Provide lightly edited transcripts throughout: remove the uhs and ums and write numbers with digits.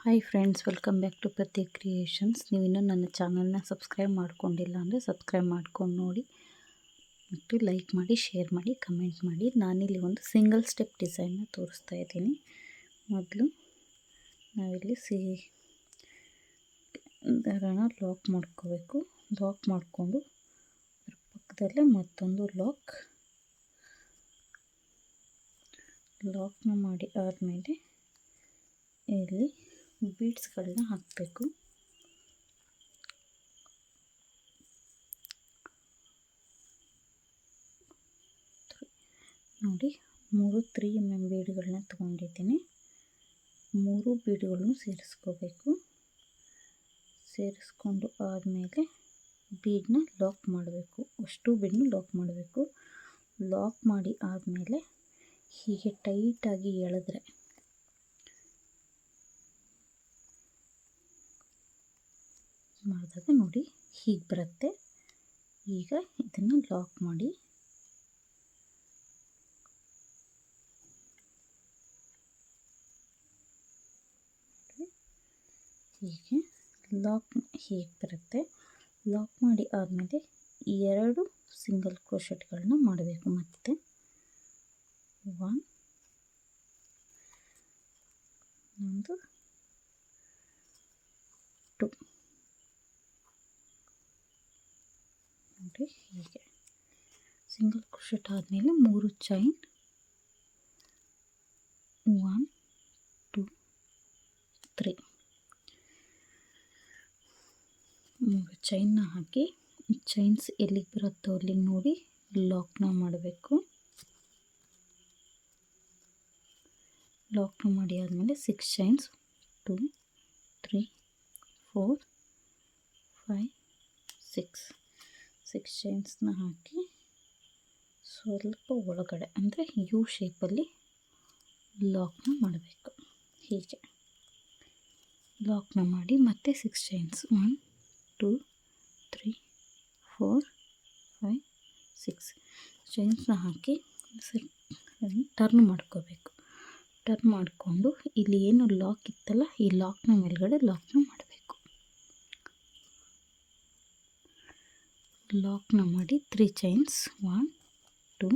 Hi friends, welcome back to Prateek creations. ನೀವು ಇನ್ನೂ ನನ್ನ ಚಾನಲ್ನ ಸಬ್ಸ್ಕ್ರೈಬ್ ಮಾಡ್ಕೊಂಡಿಲ್ಲ ಅಂದರೆ ಸಬ್ಸ್ಕ್ರೈಬ್ ಮಾಡ್ಕೊಂಡು ನೋಡಿ ಮತ್ತು ಲೈಕ್ ಮಾಡಿ, ಶೇರ್ ಮಾಡಿ, ಕಮೆಂಟ್ ಮಾಡಿ. ನಾನಿಲ್ಲಿ ಒಂದು ಸಿಂಗಲ್ ಸ್ಟೆಪ್ ಡಿಸೈನ್ನ ತೋರಿಸ್ತಾ ಇದ್ದೀನಿ. ಮೊದಲು ನಾವಿಲ್ಲಿ ದಾರನ ಲಾಕ್ ಮಾಡ್ಕೋಬೇಕು. ಲಾಕ್ ಮಾಡಿಕೊಂಡು ಅದ್ರ ಪಕ್ಕದಲ್ಲೇ ಮತ್ತೊಂದು ಲಾಕ್ನ ಮಾಡಿ ಆದಮೇಲೆ ಇಲ್ಲಿ ಬೀಡ್ಸ್ಗಳನ್ನ ಹಾಕಬೇಕು. ನೋಡಿ, 3 3 mm ಬೀಡ್ಗಳನ್ನ ತೊಗೊಂಡಿದ್ದೀನಿ. 3 ಬೀಡ್ಗಳನ್ನು ಸೇರಿಸ್ಕೋಬೇಕು. ಸೇರಿಸ್ಕೊಂಡು ಆದಮೇಲೆ ಬೀಡನ್ನ ಲಾಕ್ ಮಾಡಬೇಕು. ಅಷ್ಟು ಬೀಡನ್ನ ಲಾಕ್ ಮಾಡಬೇಕು. ಲಾಕ್ ಮಾಡಿ ಆದಮೇಲೆ ಹೀಗೆ ಟೈಟಾಗಿ ಎಳೆದ್ರೆ ಮಾಡಿದಾಗ ನೋಡಿ ಹೀಗೆ ಬರುತ್ತೆ. ಈಗ ಇದನ್ನು ಲಾಕ್ ಮಾಡಿ ಹೀಗೆ ಹೀಗೆ ಬರುತ್ತೆ. ಲಾಕ್ ಮಾಡಿ ಆದಮೇಲೆ 2 ಸಿಂಗಲ್ ಕ್ರೋಶೆಟ್ಗಳನ್ನ ಮಾಡಬೇಕು. ಮತ್ತೆ 1 2 ನೋಡಿ, ಹೀಗೆ ಸಿಂಗಲ್ ಕ್ರೋಶೆಟ್ ಆದಮೇಲೆ 3 ಚೈನ್, 1 2 3 3 ಚೈನ್ನ ಹಾಕಿ ಚೈನ್ಸ್ ಎಲ್ಲಿಗೆ ಬರುತ್ತೋ ಅಲ್ಲಿಗೆ ನೋಡಿ ಲಾಕ್ನ ಮಾಡಬೇಕು. ಲಾಕ್ನ ಮಾಡಿ ಆದಮೇಲೆ 6 ಚೈನ್ಸ್, 2 3 4 5 6 ಚೈನ್ಸ್ನ ಹಾಕಿ ಸ್ವಲ್ಪ ಒಳಗಡೆ ಅಂದರೆ ಯು ಶೇಪಲ್ಲಿ ಲಾಕ್ನ ಮಾಡಬೇಕು. ಹೀಗೆ ಲಾಕ್ನ ಮಾಡಿ ಮತ್ತೆ 6 ಚೈನ್ಸ್, 1 2 3 4 5 6 ಚೈನ್ಸ್ನ ಹಾಕಿ ಟರ್ನ್ ಮಾಡ್ಕೋಬೇಕು. ಟರ್ನ್ ಮಾಡಿಕೊಂಡು ಇಲ್ಲಿ ಏನು ಲಾಕ್ ಇತ್ತಲ್ಲ, ಈ ಲಾಕ್ನ ಮೇಲ್ಗಡೆ ಲಾಕ್ನ ಮಾಡಬೇಕು. ಲಾಕ್ನ ಮಾಡಿ 3 ಚೈನ್ಸ್, 1 2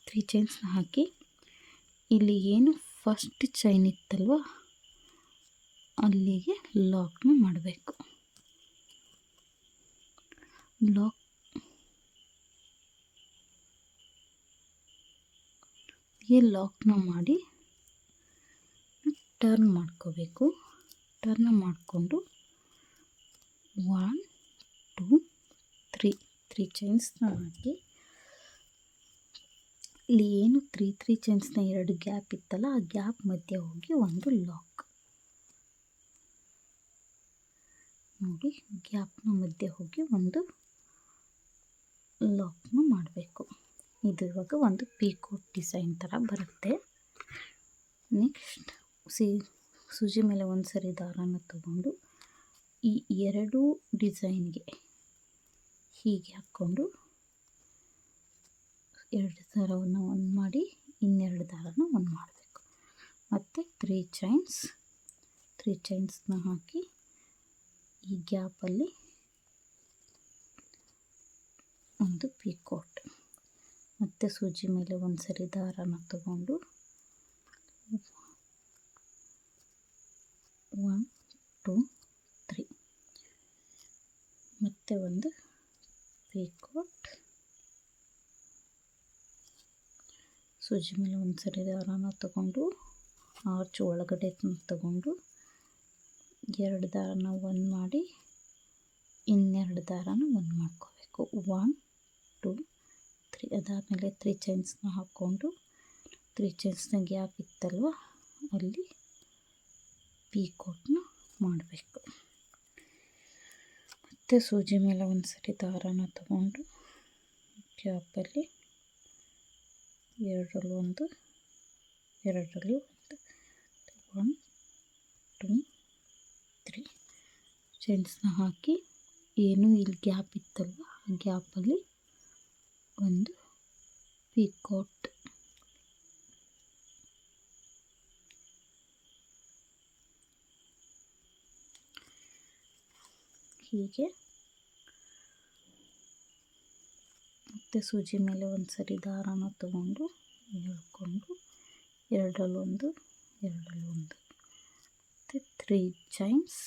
3 ಚೈನ್ಸ್ನ ಹಾಕಿ ಇಲ್ಲಿ ಏನು ಫಸ್ಟ್ ಚೈನ್ ಇತ್ತಲ್ವ ಅಲ್ಲಿಗೆ ಲಾಕ್ನ ಮಾಡಬೇಕು. ಲಾಕ್ನ ಮಾಡಿ ಟರ್ನ್ ಮಾಡ್ಕೋಬೇಕು. ಟರ್ನ್ ಮಾಡಿಕೊಂಡು 1 2 3 ಚೈನ್ಸ್ನ ಹಾಕಿ ಇಲ್ಲಿ ಏನು 3 ಚೈನ್ಸ್ನ 2 ಗ್ಯಾಪ್ ಇತ್ತಲ್ಲ, ಆ ಗ್ಯಾಪ್ ಮಧ್ಯೆ ಹೋಗಿ ಒಂದು ಲಾಕ್ ನೋಡಿ, ಗ್ಯಾಪ್ನ ಮಧ್ಯೆ ಹೋಗಿ ಒಂದು ಲಾಕ್ನ ಮಾಡಬೇಕು. ಇದು ಇವಾಗ ಒಂದು ಪೀಕೋಟ್ ಡಿಸೈನ್ ಥರ ಬರುತ್ತೆ. ನೆಕ್ಸ್ಟ್ ಸೂಜಿ ಮೇಲೆ ಒಂದು ಸರಿ ದಾರನ ತಗೊಂಡು ಈ 2 ಡಿಸೈನ್ಗೆ ಹೀಗೆ ಹಾಕ್ಕೊಂಡು 2 ದಾರವನ್ನು ಒಂದು ಮಾಡಿ ಇನ್ನೆರಡು ದಾರನ ಒಂದು ಮಾಡಬೇಕು. ಮತ್ತು 3 ಚೈನ್ಸ್ನ ಹಾಕಿ ಈ ಗ್ಯಾಪಲ್ಲಿ ಒಂದು ಪೀಕೋಟ್. ಮತ್ತು ಸೂಜಿ ಮೇಲೆ ಒಂದು ಸರಿ ದಾರನ ತಗೊಂಡು 1 2 3 ಮತ್ತೆ ಒಂದು ಪೀಕೋಟ್. ಸೂಜಿ ಮೇಲೆ ಒಂದು ಸರಿ ದಾರನ ತಗೊಂಡು ಆರ್ಚ್ ಒಳಗಡೆ ತಗೊಂಡು 2 ದಾರನ ಒಂದು ಮಾಡಿ ಇನ್ನೆರಡು ದಾರನ ಒಂದು ಮಾಡ್ಕೋಬೇಕು. 1 2 3 ಅದಾದಮೇಲೆ 3 ಚೈನ್ಸ್ನ ಹಾಕ್ಕೊಂಡು 3 ಚೈನ್ಸ್ನ ಗ್ಯಾಪ್ ಇತ್ತಲ್ವ ಅಲ್ಲಿ ಪೀಕೋಟ್ನ ಮಾಡಬೇಕು. ಮತ್ತು ಸೂಜಿ ಮೇಲೆ ಒಂದು ಸರಿ ದಾರನ ತಗೊಂಡು ಗ್ಯಾಪಲ್ಲಿ ಎರಡರಲ್ಲಿ ಒಂದು 1 2 3 ಚೈನ್ಸ್ನ ಹಾಕಿ ಏನು ಇಲ್ಲಿ ಗ್ಯಾಪ್ ಇತ್ತಲ್ವ ಆ ಗ್ಯಾಪಲ್ಲಿ ಒಂದು ಪೀಕೋಟ್. ಹೀಗೆ ಮತ್ತು ಸೂಜಿ ಮೇಲೆ ಒಂದು ಸರಿ ದಾರಾನ ತಗೊಂಡು ಎಳ್ಕೊಂಡು ಎರಡರಲ್ಲೊಂದು ಎರಡರಲ್ಲೊಂದು ಮತ್ತು 3 ಚೈನ್ಸ್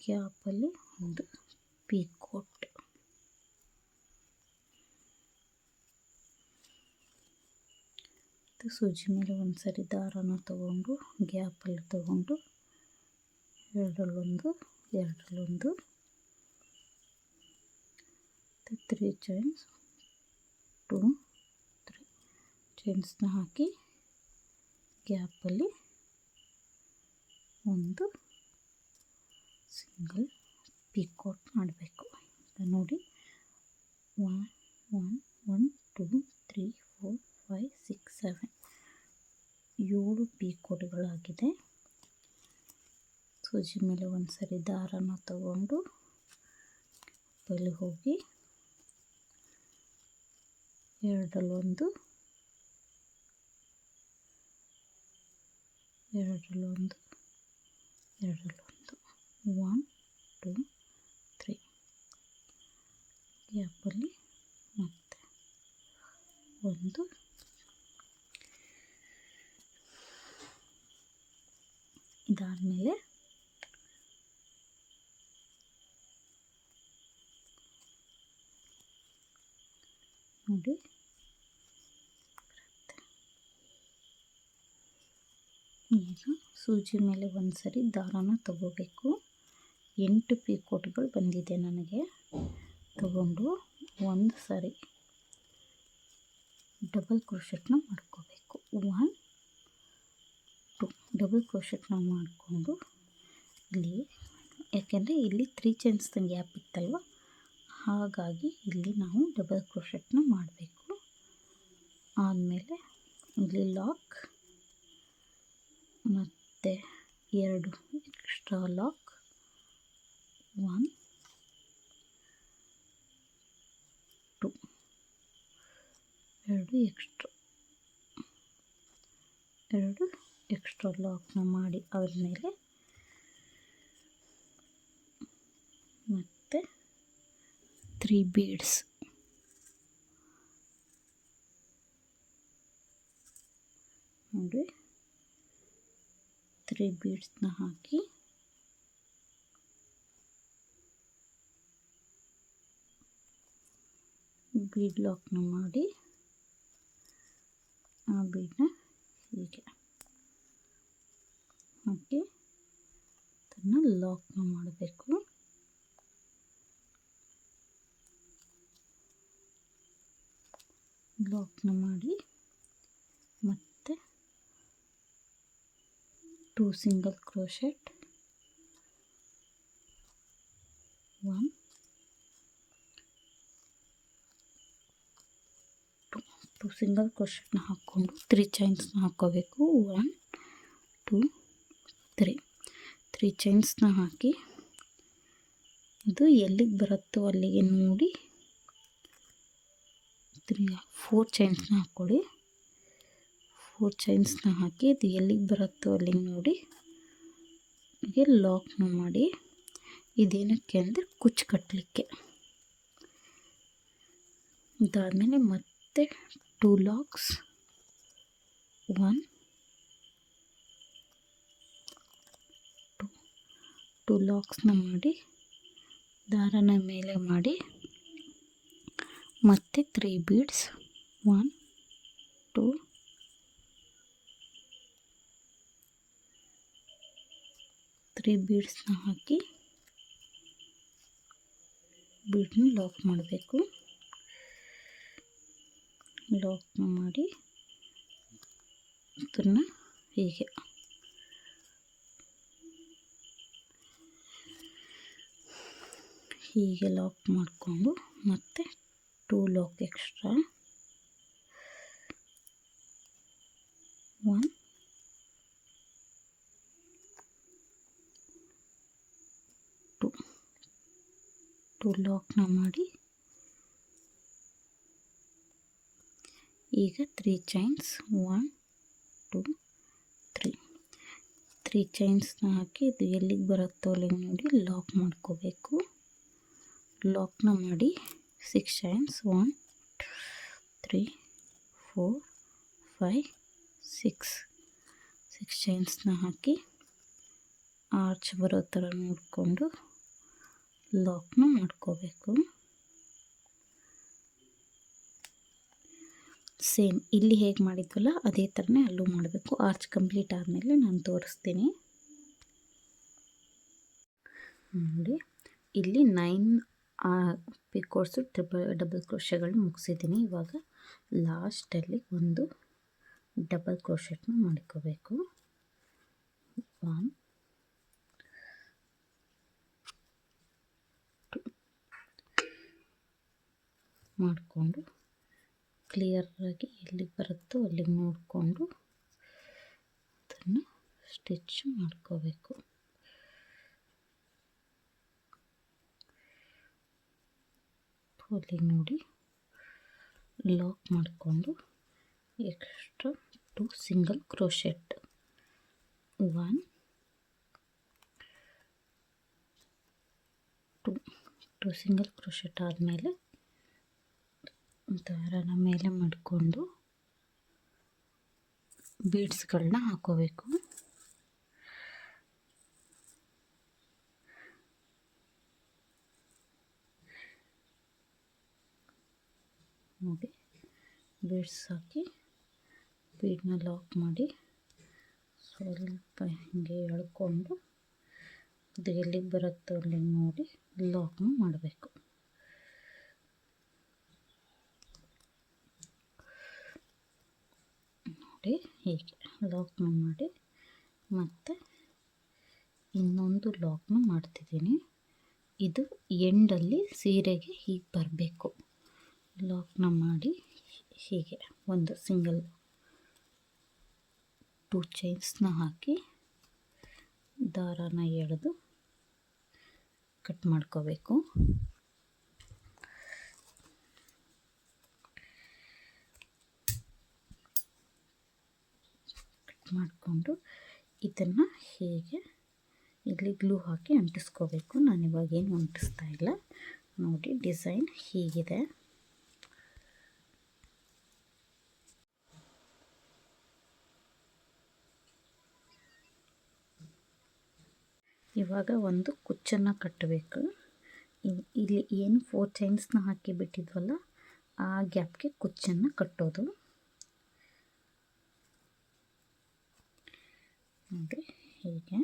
ಗ್ಯಾಪಲ್ಲಿ ಒಂದು ಪೀಕೋಟ್. ಮತ್ತು ಸೂಜಿ ಮೇಲೆ ಒಂದು ಸರಿ ದಾರಾನ ತಗೊಂಡು ಗ್ಯಾಪಲ್ಲಿ ತಗೊಂಡು ಎರಡರಲ್ಲೊಂದು ಎರಡರಲ್ಲೊಂದು 3 ಚೈನ್ಸ್ 2 3 ಚೈನ್ಸ್ನ ಹಾಕಿ ಗ್ಯಾಪಲ್ಲಿ ಒಂದು ಸಿಂಗಲ್ ಪೀಕೋಟ್ ಮಾಡಬೇಕು. ನೋಡಿ 1 1 2 3 4 5 6 7 7 ಪೀಕೋಟ್ಗಳಾಗಿದೆ. ಸೂಜಿ ಮೇಲೆ ಒಂದು ಸರಿ ದಾರಾನ ತಗೊಂಡು ಅಲ್ಲಿ ಹೋಗಿ ಎರಡರಲ್ಲೊಂದು ಎರಡರಲ್ಲೊಂದು ಎರಡರಲ್ಲೊಂದು 1 2 3 ಗ್ಯಾಪಲ್ಲಿ ಮತ್ತೆ ಒಂದು ಇದಾದಮೇಲೆ ನೋಡಿ ಈಗ ಸೂಜಿ ಮೇಲೆ ಒಂದು ಸರಿ ದಾರಾನ ತಗೋಬೇಕು. 8 ಪೀಕೋಟ್ಗಳು ಬಂದಿದೆ ನನಗೆ. ತಗೊಂಡು ಒಂದು ಸರಿ ಡಬಲ್ ಕ್ರೋಶೆಟ್ನ ಮಾಡ್ಕೋಬೇಕು. 1 2 ಡಬಲ್ ಕ್ರೋಶೆಟ್ನ ಮಾಡಿಕೊಂಡು ಇಲ್ಲಿ, ಯಾಕೆಂದರೆ ಇಲ್ಲಿ 3 ಚೈನ್ಸ್ ಗ್ಯಾಪ್ ಇತ್ತಲ್ವ, ಹಾಗಾಗಿ ಇಲ್ಲಿ ನಾವು ಡಬಲ್ ಕ್ರೋಶೆಟ್ನ ಮಾಡಬೇಕು. ಆದಮೇಲೆ ಇಲ್ಲಿ ಲಾಕ್ ಮತ್ತು 2 ಎಕ್ಸ್ಟ್ರಾ ಲಾಕ್ 1 2 2 ಎಕ್ಸ್ಟ್ರಾ ಲಾಕ್ನ ಮಾಡಿ ಆದಮೇಲೆ ಮತ್ತು 3 ಬೀಡ್ಸ್ ನೋಡಿ 3 ಬೀಡ್ಸ್ನ ಹಾಕಿ ಬೀಡ್ ಲಾಕ್ನ ಮಾಡಿ ಆ ಬೀಡನ್ನ ಹೀಗೆ ಹಾಕಿ ಅದನ್ನು ಲಾಕ್ನ ಮಾಡಬೇಕು. ಲಾಕ್ನ ಮಾಡಿ ಮತ್ತೆ 2 ಸಿಂಗಲ್ ಕ್ರೋಶೆಟ್ 1 2 ಸಿಂಗಲ್ ಕ್ರೋಶೆಟ್ನ ಹಾಕ್ಕೊಂಡು 3 ಚೈನ್ಸ್ನ ಹಾಕ್ಕೋಬೇಕು. 1 2 3 ಚೈನ್ಸ್ನ ಹಾಕಿ ಇದು ಎಲ್ಲಿಗೆ ಬರುತ್ತೋ ಅಲ್ಲಿಗೆ ನೋಡಿ 4 ಚೈನ್ಸ್ನ ಹಾಕ್ಕೊಳ್ಳಿ. 4 ಚೈನ್ಸ್ನ ಹಾಕಿ ಇದು ಎಲ್ಲಿಗೆ ಬರುತ್ತೋ ಅಲ್ಲಿಗೆ ನೋಡಿ ಹೀಗೆ ಲಾಕ್ನ ಮಾಡಿ. ಇದೇನಕ್ಕೆ ಅಂದರೆ ಕುಚ್ಚು ಕಟ್ಟಲಿಕ್ಕೆ. ಇದಾದಮೇಲೆ ಮತ್ತೆ 2 ಲಾಕ್ಸ್ 1 2 ಲಾಕ್ಸ್ನ ಮಾಡಿ ದಾರನ ಮೇಲೆ ಮಾಡಿ ಮತ್ತೆ 3 ಬೀಡ್ಸ್ 1 2 3 ಬೀಡ್ಸ್ನ ಹಾಕಿ ಬೀಡ್ನ ಲಾಕ್ ಮಾಡಬೇಕು. ಲಾಕ್ನ ಮಾಡಿ ಅದನ್ನು ಹೀಗೆ ಲಾಕ್ ಮಾಡಿಕೊಂಡು ಮತ್ತೆ 2 ಲಾಕ್ ಎಕ್ಸ್ಟ್ರಾ 1 2 ಲಾಕ್ನ ಮಾಡಿ ಈಗ 3 ಚೈನ್ಸ್ 1 2 3 3 ಚೈನ್ಸ್ನ ಹಾಕಿ ಇದು ಎಲ್ಲಿಗೆ ಬರುತ್ತೋ ಅಲ್ಲಿಗೆ ನೋಡಿ ಲಾಕ್ ಮಾಡ್ಕೋಬೇಕು. ಲಾಕ್ನ ಮಾಡಿ 6 ಚೈನ್ಸ್ 1 2 3 4 5 6 ಚೈನ್ಸ್ನ ಹಾಕಿ ಆರ್ಚ್ ಬರೋ ಥರ ನೋಡಿಕೊಂಡು ಲಾಕ್ನ ಮಾಡ್ಕೋಬೇಕು. ಸೇಮ್ ಇಲ್ಲಿ ಹೇಗೆ ಮಾಡಿದ್ವಲ್ಲ ಅದೇ ಥರನೇ ಅಲ್ಲೂ ಮಾಡಬೇಕು. ಆರ್ಚ್ ಕಂಪ್ಲೀಟ್ ಆದಮೇಲೆ ನಾನು ತೋರಿಸ್ತೀನಿ ನೋಡಿ. ಇಲ್ಲಿ 9 ಪಿಕೋರ್ಸು ಡಬಲ್ ಕ್ರೋಶೆಗಳನ್ನ ಮುಗಿಸಿದ್ದೀನಿ. ಇವಾಗ ಲಾಸ್ಟಲ್ಲಿ ಒಂದು ಡಬಲ್ ಕ್ರೋಶೆಟ್ನ ಮಾಡ್ಕೋಬೇಕು. 1 2 ಮಾಡಿಕೊಂಡು ಕ್ಲಿಯರಾಗಿ ಎಲ್ಲಿಗೆ ಬರುತ್ತೋ ಅಲ್ಲಿಗೆ ನೋಡಿಕೊಂಡು ಅದನ್ನು ಸ್ಟಿಚ್ ಮಾಡ್ಕೋಬೇಕು. ಅಲ್ಲಿಗೆ ನೋಡಿ ಲಾಕ್ ಮಾಡಿಕೊಂಡು extra 2 single crochet 1 2 single crochet ಆದಮೇಲೆ ದಾರನ ಮೇಲೆ ಮಾಡಿಕೊಂಡು ಬೀಡ್ಸ್ಗಳನ್ನ ಹಾಕೋಬೇಕು. ನೋಡಿ ಬೀಡ್ಸ್ ಹಾಕಿ ಬೀಡನ್ನ ಲಾಕ್ ಮಾಡಿ ಸ್ವಲ್ಪ ಹೀಗೆ ಎಳ್ಕೊಂಡು ಅದು ಎಲ್ಲಿಗೆ ಬರುತ್ತೋ ಅಲ್ಲಿಗೆ ನೋಡಿ ಲಾಕ್ನ ಮಾಡಬೇಕು. ನೋಡಿ ಹೀಗೆ ಲಾಕ್ನ ಮಾಡಿ ಮತ್ತು ಇನ್ನೊಂದು ಲಾಕ್ನ ಮಾಡ್ತಿದ್ದೀನಿ. ಇದು ಎಂಡಲ್ಲಿ ಸೀರೆಗೆ ಹೀಗೆ ಬರಬೇಕು. ಲಾಕ್ನ ಮಾಡಿ ಹೀಗೆ ಒಂದು ಸಿಂಗಲ್ 2 ಚೈನ್ಸ್ನ ಹಾಕಿ ದಾರಾನ ಎಳೆದು ಕಟ್ ಮಾಡ್ಕೋಬೇಕು. ಕಟ್ ಮಾಡಿಕೊಂಡು ಇದನ್ನು ಹೀಗೆ ಇಲ್ಲಿ ಗ್ಲೂ ಹಾಕಿ ಅಂಟಿಸ್ಕೋಬೇಕು. ನಾನಿವಾಗ ಏನು ಅಂಟಿಸ್ತಾ ಇಲ್ಲ. ನೋಡಿ ಡಿಸೈನ್ ಹೀಗಿದೆ. ಇವಾಗ ಒಂದು ಕುಚ್ಚನ್ನು ಕಟ್ಟಬೇಕು. ಇಲ್ಲಿ ಏನು 4 ಚೈನ್ಸ್ನ ಹಾಕಿ ಬಿಟ್ಟಿದ್ವಲ್ಲ ಆ ಗ್ಯಾಪ್ಗೆ ಕುಚ್ಚನ್ನು ಕಟ್ಟೋದು. ನೋಡಿ ಹೀಗೆ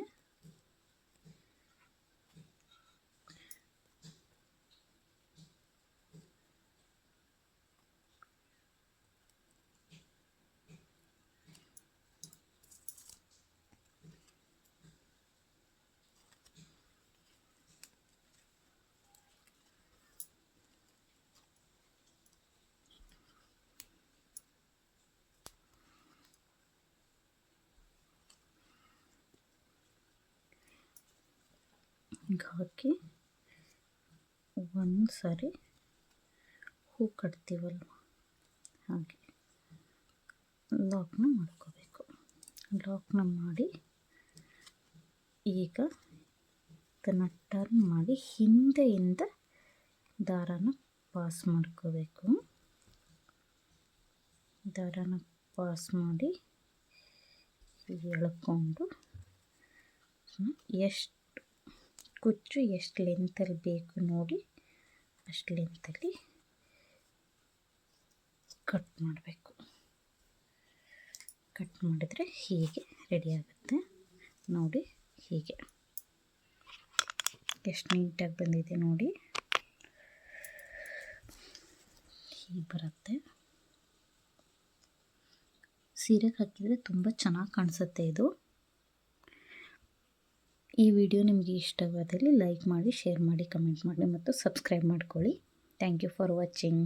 ಹಾಕಿ ಒಂದು ಸಾರಿ ಹೂ ಕಟ್ತೀವಲ್ವ ಹಾಗೆ ಲಾಕ್ನ ಮಾಡ್ಕೋಬೇಕು. ಲಾಕ್ನ ಮಾಡಿ ಈಗ ಇದನ್ನು ಟರ್ನ್ ಮಾಡಿ ಹಿಂದೆಯಿಂದ ದಾರಾನ ಪಾಸ್ ಮಾಡ್ಕೋಬೇಕು. ದಾರಾನ ಪಾಸ್ ಮಾಡಿ ಎಳ್ಕೊಂಡು ಎಷ್ಟು ಕುಚ್ಚು ಎಷ್ಟು ಲೆಂತಲ್ಲಿ ಬೇಕು ನೋಡಿ ಅಷ್ಟು ಲೆಂತಲ್ಲಿ ಕಟ್ ಮಾಡಬೇಕು. ಕಟ್ ಮಾಡಿದರೆ ಹೀಗೆ ರೆಡಿ ಆಗುತ್ತೆ. ನೋಡಿ ಹೀಗೆ ಎಷ್ಟು ನೀಟಾಗಿ ಬಂದಿದೆ ನೋಡಿ. ಹೀಗೆ ಬರುತ್ತೆ. ಸೀರೆಗೆ ಹಾಕಿದರೆ ತುಂಬ ಚೆನ್ನಾಗಿ ಕಾಣಿಸುತ್ತೆ ಇದು. ಈ ವಿಡಿಯೋ ನಿಮಗೆ ಇಷ್ಟವಾದಲ್ಲಿ ಲೈಕ್ ಮಾಡಿ, ಶೇರ್ ಮಾಡಿ, ಕಮೆಂಟ್ ಮಾಡಿ ಮತ್ತು ಸಬ್ಸ್ಕ್ರೈಬ್ ಮಾಡ್ಕೊಳ್ಳಿ. Thank you for watching.